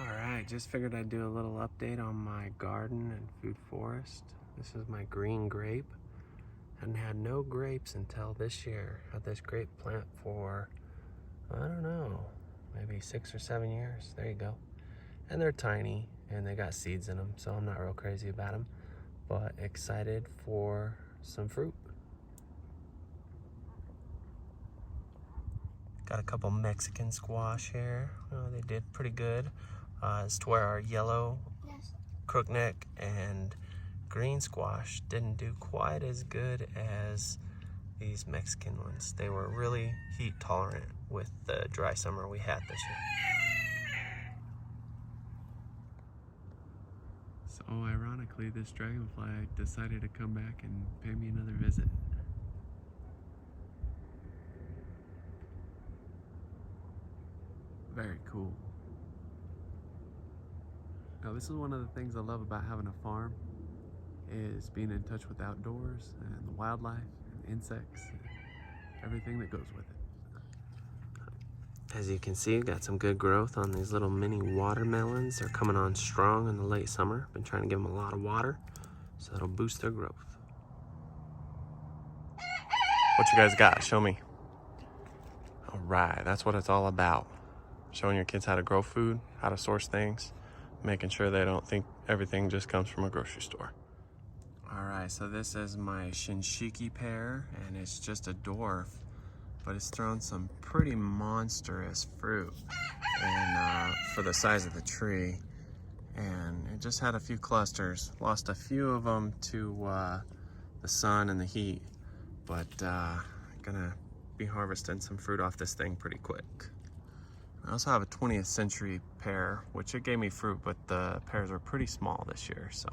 Alright, just figured I'd do a little update on my garden and food forest. This is my green grape. Hadn't had no grapes until this year. Had this grape plant for, I don't know, maybe 6 or 7 years. There you go. And they're tiny and they got seeds in them, so I'm not real crazy about them. But excited for some fruit. Got a couple Mexican squash here. Oh, they did pretty good. As to where our yellow crookneck and green squash didn't do quite as good as these Mexican ones. They were really heat tolerant with the dry summer we had this year. So ironically, this dragonfly decided to come back and pay me another visit. Very cool. Now this is one of the things I love about having a farm, is being in touch with the outdoors and the wildlife and insects and everything that goes with it. As you can see, we've got some good growth on these little mini watermelons. They're coming on strong in the late summer. Been trying to give them a lot of water, so that'll boost their growth. What you guys got? Show me. All right, that's what it's all about. Showing your kids how to grow food, how to source things, making sure they don't think everything just comes from a grocery store. All right, so this is my Shinshiki pear, and it's just a dwarf, but it's thrown some pretty monstrous fruit and for the size of the tree. And it just had a few clusters. Lost a few of them to the sun and the heat, but gonna be harvesting some fruit off this thing pretty quick. I also have a 20th century pear, which it gave me fruit, but the pears are pretty small this year, so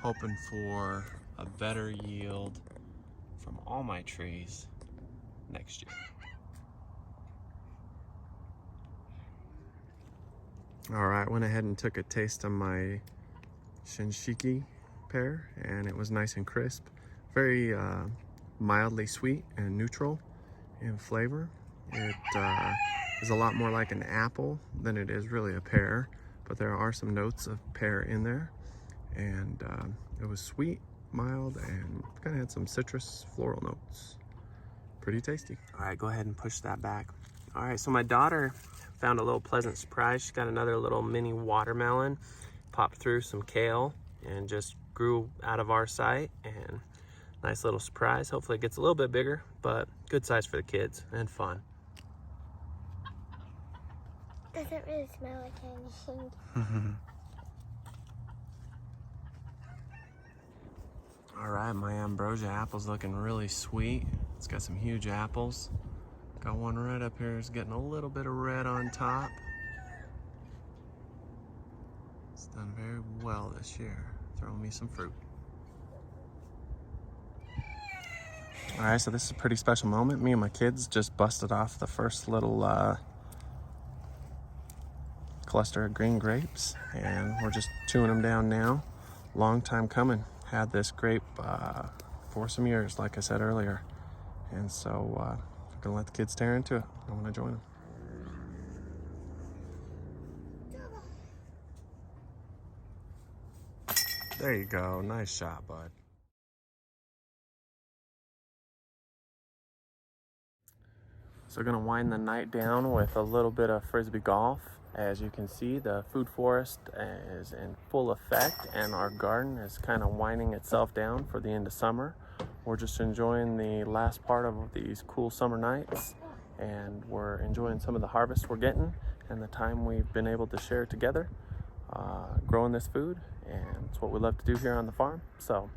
hoping for a better yield from all my trees next year. All right, went ahead and took a taste of my Shinshiki pear, and it was nice and crisp. Very mildly sweet and neutral in flavor. It is a lot more like an apple than it is really a pear, but there are some notes of pear in there. And it was sweet, mild, and kind of had some citrus floral notes. Pretty tasty. All right, go ahead and push that back. All right, so my daughter found a little pleasant surprise. She's got another little mini watermelon, popped through some kale, and just grew out of our sight. And nice little surprise. Hopefully it gets a little bit bigger, but good size for the kids and fun. Doesn't really smell like anything. All right, my ambrosia apple's looking really sweet. It's got some huge apples. Got one right up here. It's getting a little bit of red on top. It's done very well this year, throwing me some fruit. All right, so this is a pretty special moment. Me and my kids just busted off the first little cluster of green grapes, and we're just chewing them down now. Long time coming. Had this grape for some years, like I said earlier, and so I'm gonna let the kids tear into it. I want to join them. There you go. Nice shot, bud. So we're gonna wind the night down with a little bit of frisbee golf. As you can see, the food forest is in full effect, and our garden is kind of winding itself down for the end of summer. We're just enjoying the last part of these cool summer nights, and we're enjoying some of the harvest we're getting and the time we've been able to share together growing this food, and it's what we love to do here on the farm. So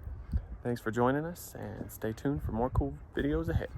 thanks for joining us, and stay tuned for more cool videos ahead.